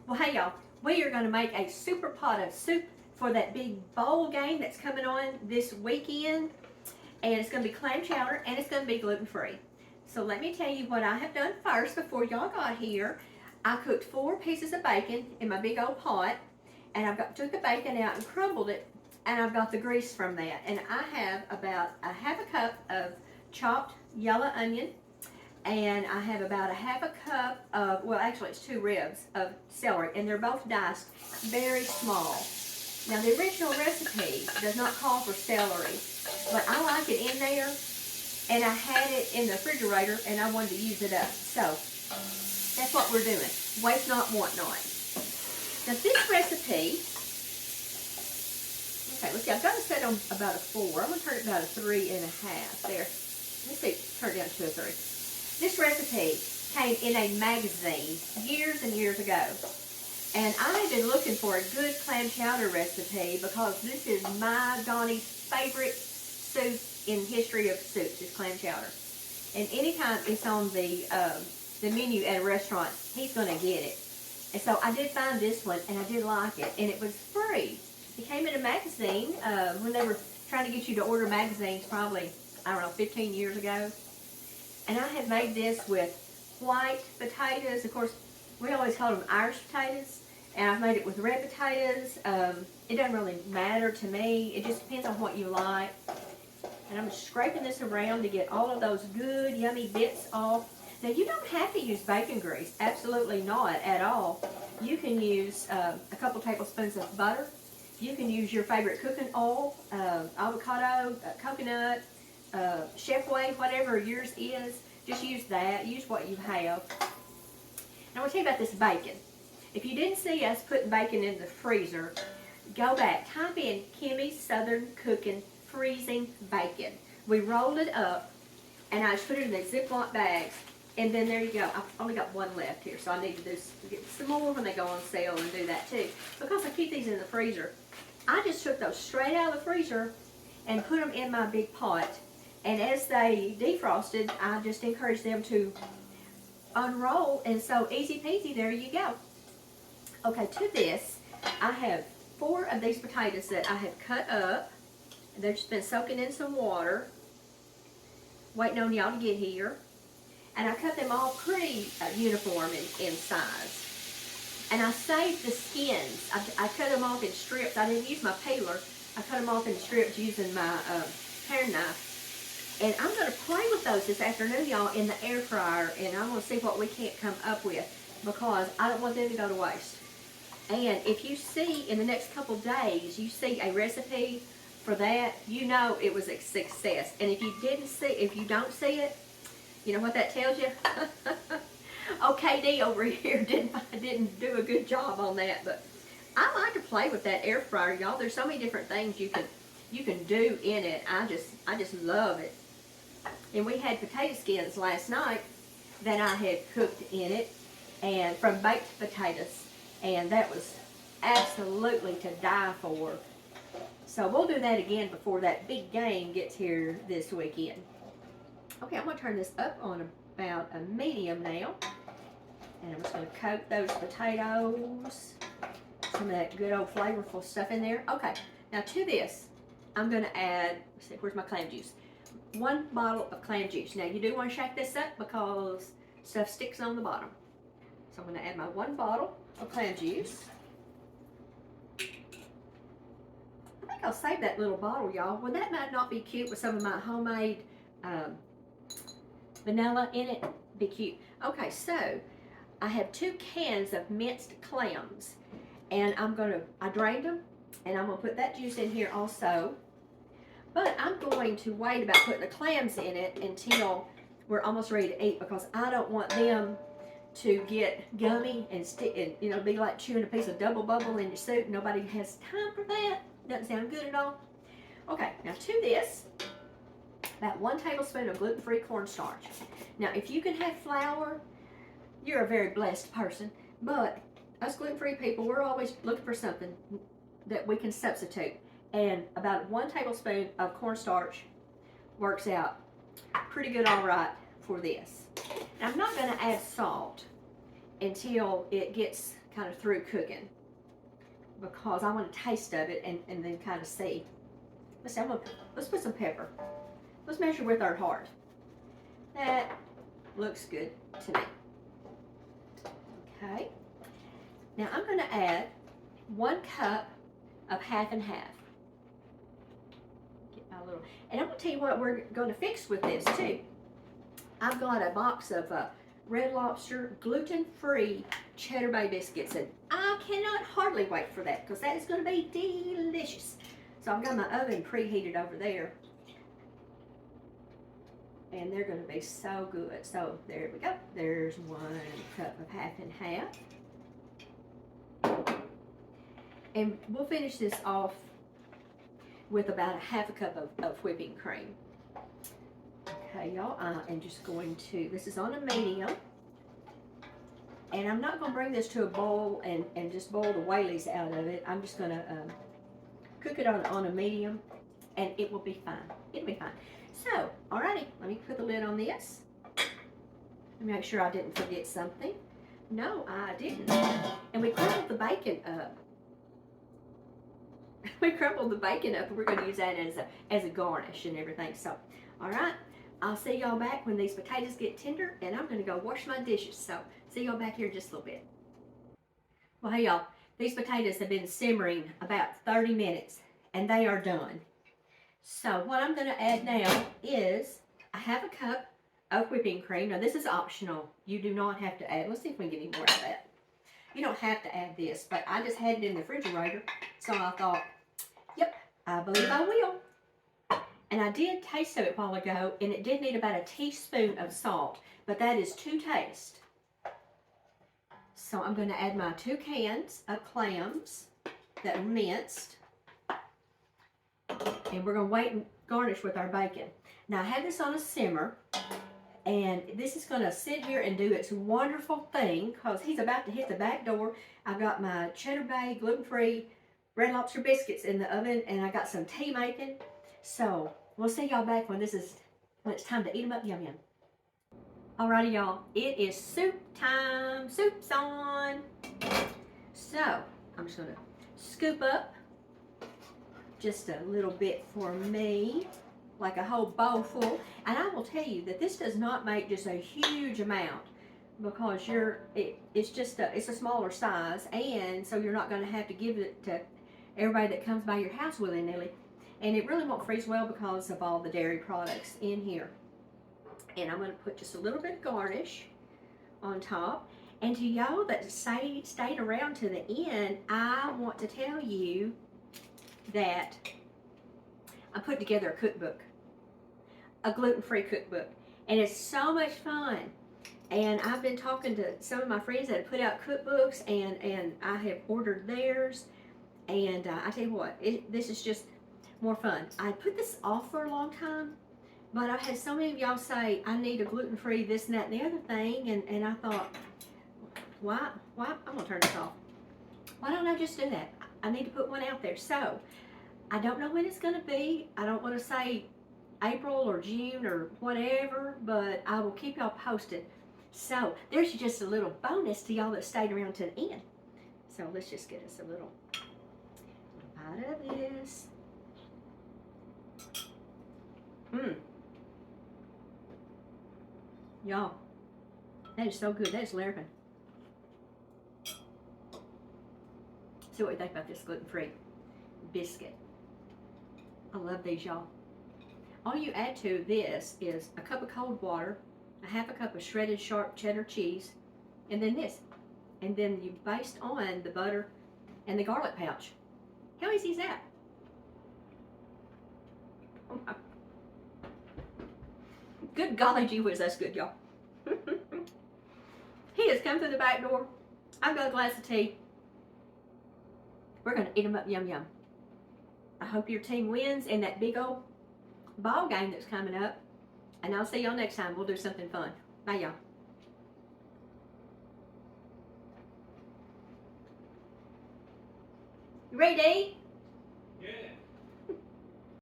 Well, hey y'all, we are going to make a super pot of soup for that big bowl game that's coming on this weekend. And it's going to be clam chowder and it's going to be gluten-free. So let me tell you what I have done first before y'all got here. I cooked 4 pieces of bacon in my big old pot, and took the bacon out and crumbled it, and I've got the grease from that. And I have about a half a cup of chopped yellow onion, and I have about a half a cup of, well actually it's 2 ribs of celery, and they're both diced very small. Now the original recipe does not call for celery, but I like it in there, and I had it in the refrigerator and I wanted to use it up. So that's what we're doing. Waste not, want not. Now this recipe, okay, let's see, I've got it set on about a 4. I'm going to turn it about a 3.5 there. Let's see, turn it down to a 3. This recipe came in a magazine years and years ago. And I have been looking for a good clam chowder recipe because this is my Donnie's favorite soup in history of soups, is clam chowder. And anytime it's on the menu at a restaurant, he's going to get it. And so I did find this one, and I did like it, and it was free. It came in a magazine when they were trying to get you to order magazines probably, I don't know, 15 years ago. And I have made this with white potatoes. Of course, we always call them Irish potatoes. And I've made it with red potatoes. It doesn't really matter to me. It just depends on what you like. And I'm just scraping this around to get all of those good, yummy bits off. Now, you don't have to use bacon grease. Absolutely not at all. You can use a couple tablespoons of butter. You can use your favorite cooking oil, avocado, coconut, chef way, whatever yours is. Just use that. Use what you have. And I want to tell you about this bacon. If you didn't see us putting bacon in the freezer, go back. Type in Kimmy's Southern Cooking Freezing Bacon. We rolled it up, and I just put it in the Ziploc bags. And then there you go. I've only got 1 left here, so I need to get some more when they go on sale and do that too. Because I keep these in the freezer. I just took those straight out of the freezer and put them in my big pot. And as they defrosted, I just encouraged them to unroll, and so easy peasy, there you go. Okay, to this, I have 4 of these potatoes that I have cut up. They've just been soaking in some water, waiting on y'all to get here. And I cut them all pretty uniform in size. And I saved the skins. I cut them off in strips. I didn't use my peeler. I cut them off in strips using my paring knife. And I'm going to play with those this afternoon, y'all, in the air fryer. And I'm going to see what we can't come up with, because I don't want them to go to waste. And if you see in the next couple days, you see a recipe for that, you know it was a success. And if you don't see it, you know what that tells you? OKD over here didn't do a good job on that. But I like to play with that air fryer, y'all. There's so many different things you can do in it. I just love it. And we had potato skins last night that I had cooked in it, and from baked potatoes, and that was absolutely to die for. So we'll do that again before that big game gets here this weekend. Okay, I'm going to turn this up on about a medium now, and I'm just going to coat those potatoes, some of that good old flavorful stuff in there. Okay, now to this, I'm going to add, let's see, where's my clam juice? 1 bottle of clam juice. Now you do want to shake this up because stuff sticks on the bottom. So I'm going to add my 1 bottle of clam juice. I think I'll save that little bottle, y'all. Well, that might not be cute with some of my homemade vanilla in it. Be cute. Okay, so I have 2 cans of minced clams, and I drained them, and I'm going to put that juice in here also. But I'm going to wait about putting the clams in it until we're almost ready to eat, because I don't want them to get gummy and stick, and you know, be like chewing a piece of double bubble in your soup. Nobody has time for that. Doesn't sound good at all. Okay, now to this, about 1 tablespoon of gluten-free cornstarch. Now, if you can have flour, you're a very blessed person. But us gluten-free people, we're always looking for something that we can substitute. And about 1 tablespoon of cornstarch works out pretty good, all right, for this. And I'm not going to add salt until it gets kind of through cooking, because I want a taste of it and then kind of see. Let's see, let's put some pepper. Let's measure with our heart. That looks good to me. Okay. Now I'm going to add 1 cup of half and half. Get my little, and I'm going to tell you what we're going to fix with this too. I've got a box of Red Lobster gluten-free Cheddar Bay biscuits, and I cannot hardly wait for that because that is going to be delicious. So I've got my oven preheated over there, and they're going to be so good. So there we go. There's 1 cup of half and half. And we'll finish this off with about a half a cup of whipping cream. Okay, y'all, I am just going to, this is on a medium, and I'm not going to bring this to a boil and just boil the whaleys out of it. I'm just going to cook it on a medium, and it will be fine. It'll be fine. So, alrighty, let me put the lid on this. Let me make sure I didn't forget something. No, I didn't. And we crumbled the bacon up. We crumbled the bacon up, and we're going to use that as a garnish and everything. So, alright, I'll see y'all back when these potatoes get tender, and I'm going to go wash my dishes. So, see y'all back here in just a little bit. Well, hey y'all, these potatoes have been simmering about 30 minutes, and they are done. So, what I'm going to add now is I have a cup of whipping cream. Now, this is optional. You do not have to add. Let's see if we can get any more of that. You don't have to add this, but I just had it in the refrigerator, so I thought, yep, I believe I will. And I did taste of it a while ago, and it did need about a teaspoon of salt, but that is to taste. So I'm going to add my 2 cans of clams that are minced, and we're going to wait and garnish with our bacon. Now I have this on a simmer, and this is going to sit here and do its wonderful thing because he's about to hit the back door. I've got my Cheddar Bay gluten-free Red Lobster biscuits in the oven, and I got some tea making. So we'll see y'all back when it's time to eat them up. Yum yum. Alrighty y'all, it is soup time. Soup's on. So I'm just going to scoop up just a little bit for me, like a whole bowl full. And I will tell you that this does not make just a huge amount because it's a smaller size, and so you're not going to have to give it to everybody that comes by your house willy-nilly. And it really won't freeze well because of all the dairy products in here. And I'm going to put just a little bit of garnish on top. And to y'all that stayed around to the end, I want to tell you that I put together a cookbook, a gluten-free cookbook, and it's so much fun. And I've been talking to some of my friends that have put out cookbooks, and I have ordered theirs. And I tell you what, this is just more fun. I put this off for a long time, but I've had so many of y'all say I need a gluten-free this and that and the other thing, and I thought, why I'm gonna turn this off. Why don't I just do that? I need to put one out there. So I don't know when it's gonna be. I don't want to say April or June or whatever, but I will keep y'all posted. So there's just a little bonus to y'all that stayed around to the end. So let's just get us a little bite of this. Y'all, that is so good. That is Larapin. See what you think about this gluten-free biscuit. I love these, y'all. All you add to this is a cup of cold water, a half a cup of shredded sharp cheddar cheese, and then this. And then you baste on the butter and the garlic pouch. How easy is that? Oh my. Good golly gee whiz, that's good, y'all. He has come through the back door. I've got a glass of tea. We're going to eat them up yum yum. I hope your team wins in that big old ball game that's coming up. And I'll see y'all next time. We'll do something fun. Bye, y'all. You ready, Dee?